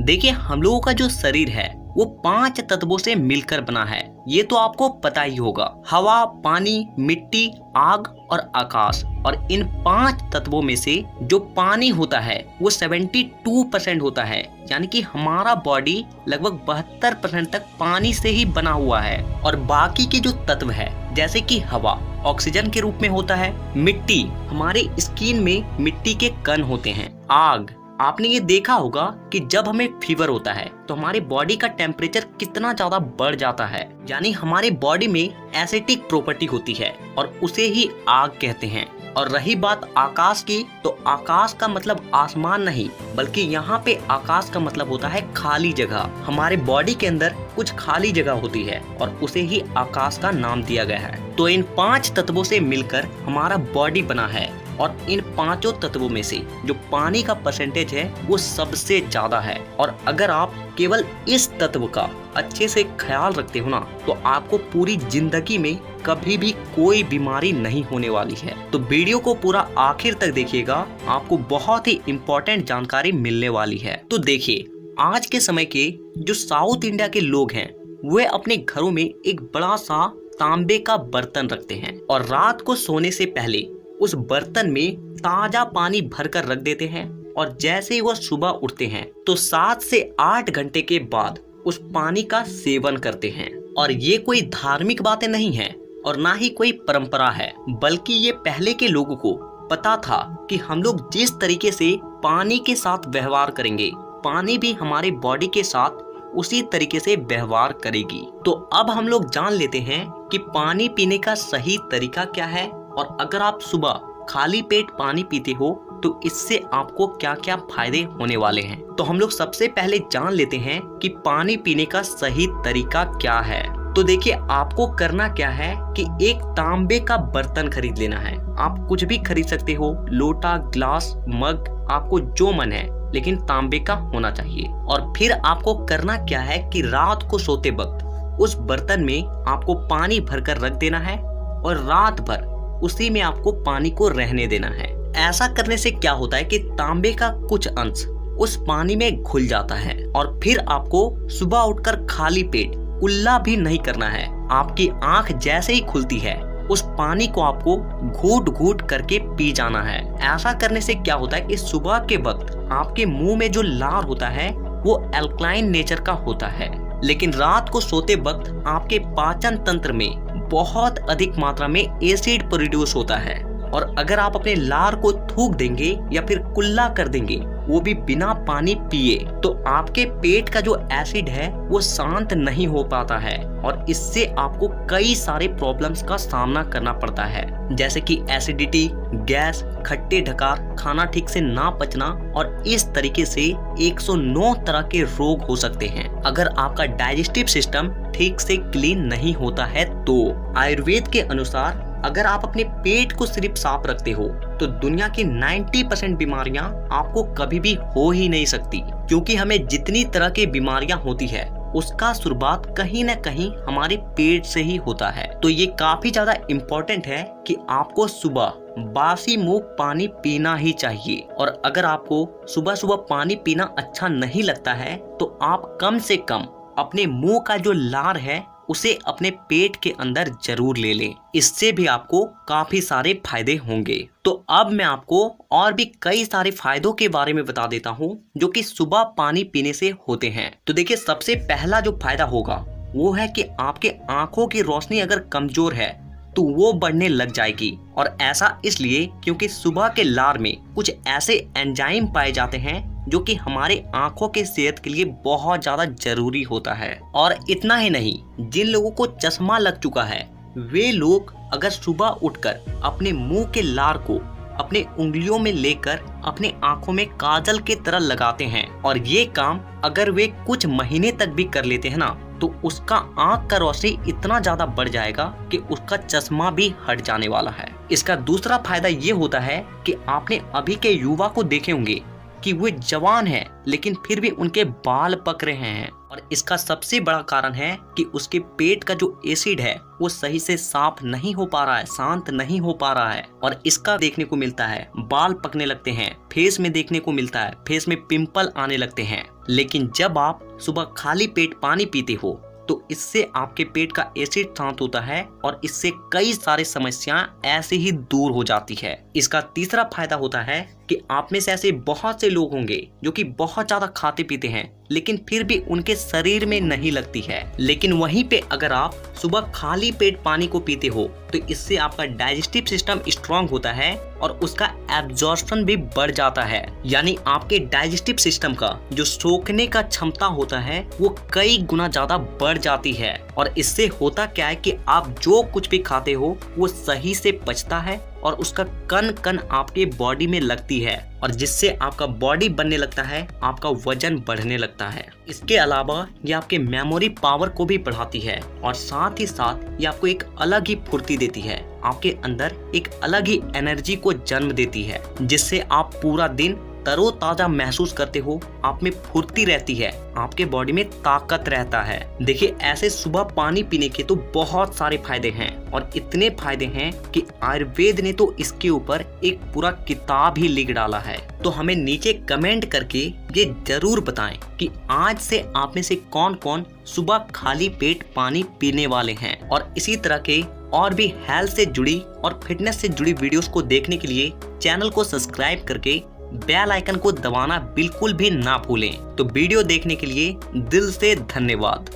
देखिए, हम लोगों का जो शरीर है वो 5 तत्वों से मिलकर बना है। ये तो आपको पता ही होगा। हवा, पानी, मिट्टी, आग और आकाश। और इन 5 तत्वों में से जो पानी होता है वो 72% होता है। यानी कि हमारा बॉडी लगभग 72% तक पानी से ही बना हुआ है। और बाकी के जो तत्व है जैसे कि हवा ऑक्सीजन के रूप में होता है, मिट्टी हमारे स्किन में मिट्टी के कण होते हैं, आग आपने ये देखा होगा कि जब हमें फीवर होता है तो हमारे बॉडी का टेम्परेचर कितना ज्यादा बढ़ जाता है, यानी हमारे बॉडी में एसिडिक प्रॉपर्टी होती है और उसे ही आग कहते हैं। और रही बात आकाश की, तो आकाश का मतलब आसमान नहीं, बल्कि यहाँ पे आकाश का मतलब होता है खाली जगह। हमारे बॉडी के अंदर कुछ खाली जगह होती है और उसे ही आकाश का नाम दिया गया है। तो इन 5 तत्वों से मिलकर हमारा बॉडी बना है और इन 5 तत्वों में से जो पानी का परसेंटेज है वो सबसे ज्यादा है। और अगर आप केवल इस तत्व का अच्छे से ख्याल रखते हो ना, तो आपको पूरी जिंदगी में कभी भी कोई बीमारी नहीं होने वाली है। तो वीडियो को पूरा आखिर तक देखिएगा, आपको बहुत ही इम्पोर्टेंट जानकारी मिलने वाली है। तो देखिए, आज के समय के जो साउथ इंडिया के लोग हैं वे अपने घरों में एक बड़ा सा तांबे का बर्तन रखते हैं और रात को सोने से पहले उस बर्तन में ताजा पानी भरकर रख देते हैं। और जैसे ही वह सुबह उठते हैं तो 7 से 8 घंटे के बाद उस पानी का सेवन करते हैं। और ये कोई धार्मिक बातें नहीं है और ना ही कोई परंपरा है, बल्कि ये पहले के लोगों को पता था कि हम लोग जिस तरीके से पानी के साथ व्यवहार करेंगे, पानी भी हमारे बॉडी के साथ उसी तरीके से व्यवहार करेगी। तो अब हम लोग जान लेते हैं कि पानी पीने का सही तरीका क्या है और अगर आप सुबह खाली पेट पानी पीते हो तो इससे आपको क्या क्या फायदे होने वाले हैं। तो हम लोग सबसे पहले जान लेते हैं कि पानी पीने का सही तरीका क्या है। तो देखिए, आपको करना क्या है कि एक तांबे का बर्तन खरीद लेना है। आप कुछ भी खरीद सकते हो, लोटा, ग्लास, मग, आपको जो मन है, लेकिन तांबे का होना चाहिए। और फिर आपको करना क्या है कि रात को सोते वक्त उस बर्तन में आपको पानी भरकर रख देना है और रात भर उसी में आपको पानी को रहने देना है। ऐसा करने से क्या होता है कि तांबे का कुछ अंश उस पानी में घुल जाता है। और फिर आपको सुबह उठकर खाली पेट कुल्ला भी नहीं करना है। आपकी आंख जैसे ही खुलती है उस पानी को आपको घूट घूट करके पी जाना है। ऐसा करने से क्या होता है कि सुबह के वक्त आपके मुंह में जो लार होता है वो एल्कलाइन नेचर का होता है, लेकिन रात को सोते वक्त आपके पाचन तंत्र में बहुत अधिक मात्रा में एसिड प्रोड्यूस होता है। और अगर आप अपने लार को थूक देंगे या फिर कुल्ला कर देंगे, वो भी बिना पानी पिए, तो आपके पेट का जो एसिड है वो शांत नहीं हो पाता है और इससे आपको कई सारे प्रॉब्लम्स का सामना करना पड़ता है, जैसे कि एसिडिटी, गैस, खट्टे ढकार, खाना ठीक से ना पचना। और इस तरीके से 109 तरह के रोग हो सकते हैं अगर आपका डाइजेस्टिव सिस्टम ठीक से क्लीन नहीं होता है। तो आयुर्वेद के अनुसार अगर आप अपने पेट को सिर्फ साफ रखते हो तो दुनिया की 90% बीमारियां आपको कभी भी हो ही नहीं सकती, क्योंकि हमें जितनी तरह की बीमारियां होती है उसका शुरुआत कहीं न कहीं हमारे पेट से ही होता है। तो ये काफी ज्यादा इम्पोर्टेंट है कि आपको सुबह बासी मुंह पानी पीना ही चाहिए। और अगर आपको सुबह सुबह पानी पीना अच्छा नहीं लगता है तो आप कम से कम अपने मुंह का जो लार है उसे अपने पेट के अंदर जरूर ले लें। इससे भी आपको काफी सारे फायदे होंगे। तो अब मैं आपको और भी कई सारे फायदों के बारे में बता देता हूँ जो कि सुबह पानी पीने से होते हैं। तो देखिए, सबसे पहला जो फायदा होगा वो है कि आपके आंखों की रोशनी अगर कमजोर है तो वो बढ़ने लग जाएगी। और ऐसा इसलिए क्योंकि सुबह के लार में कुछ ऐसे एंजाइम पाए जाते हैं जो कि हमारे आंखों के सेहत के लिए बहुत ज्यादा जरूरी होता है। और इतना ही नहीं, जिन लोगों को चश्मा लग चुका है वे लोग अगर सुबह उठकर अपने मुंह के लार को अपने उंगलियों में लेकर अपने आंखों में काजल के तरह लगाते हैं और ये काम अगर वे कुछ महीने तक भी कर लेते हैं ना, तो उसका आंख का रोशनी इतना ज्यादा बढ़ जाएगा कि उसका चश्मा भी हट जाने वाला है। इसका दूसरा फायदा ये होता है कि आपने अभी के युवा को देखे होंगे कि वे जवान हैं लेकिन फिर भी उनके बाल पक रहे हैं, और इसका सबसे बड़ा कारण है कि उसके पेट का जो एसिड है वो सही से साफ नहीं हो पा रहा है, शांत नहीं हो पा रहा है। और इसका देखने को मिलता है बाल पकने लगते हैं, फेस में देखने को मिलता है, फेस में पिंपल आने लगते हैं। लेकिन जब आप सुबह खाली पेट पानी पीते हो तो इससे आपके पेट का एसिड शांत होता है और इससे कई सारी समस्याएं ऐसे ही दूर हो जाती है। इसका तीसरा फायदा होता है कि आप में से ऐसे बहुत से लोग होंगे जो कि बहुत ज्यादा खाते पीते हैं लेकिन फिर भी उनके शरीर में नहीं लगती है। लेकिन वहीं पे अगर आप सुबह खाली पेट पानी को पीते हो तो इससे आपका डाइजेस्टिव सिस्टम स्ट्रांग होता है और उसका एब्जॉर्प्शन भी बढ़ जाता है। यानी आपके डाइजेस्टिव सिस्टम का जो सोखने का क्षमता होता है वो कई गुना ज्यादा बढ़ जाती है। और इससे होता क्या है कि आप जो कुछ भी खाते हो वो सही से पचता है और उसका कण कण आपके बॉडी में लगती है और जिससे आपका बॉडी बनने लगता है, आपका वजन बढ़ने लगता है। इसके अलावा ये आपके मेमोरी पावर को भी बढ़ाती है और साथ ही साथ ये आपको एक अलग ही फुर्ती देती है, आपके अंदर एक अलग ही एनर्जी को जन्म देती है जिससे आप पूरा दिन तरोताजा महसूस करते हो, आप में फुर्ती रहती है, आपके बॉडी में ताकत रहता है। देखिए ऐसे सुबह पानी पीने के तो बहुत सारे फायदे हैं और इतने फायदे हैं कि आयुर्वेद ने तो इसके ऊपर एक पूरा किताब ही लिख डाला है। तो हमें नीचे कमेंट करके ये जरूर बताएं कि आज से आप में से कौन कौन सुबह खाली पेट पानी पीने वाले हैं। और इसी तरह के और भी हेल्थ से जुड़ी और फिटनेस से जुड़ी वीडियोस को देखने के लिए चैनल को सब्सक्राइब करके बेल आइकन को दबाना बिल्कुल भी ना भूलें। तो वीडियो देखने के लिए दिल से धन्यवाद।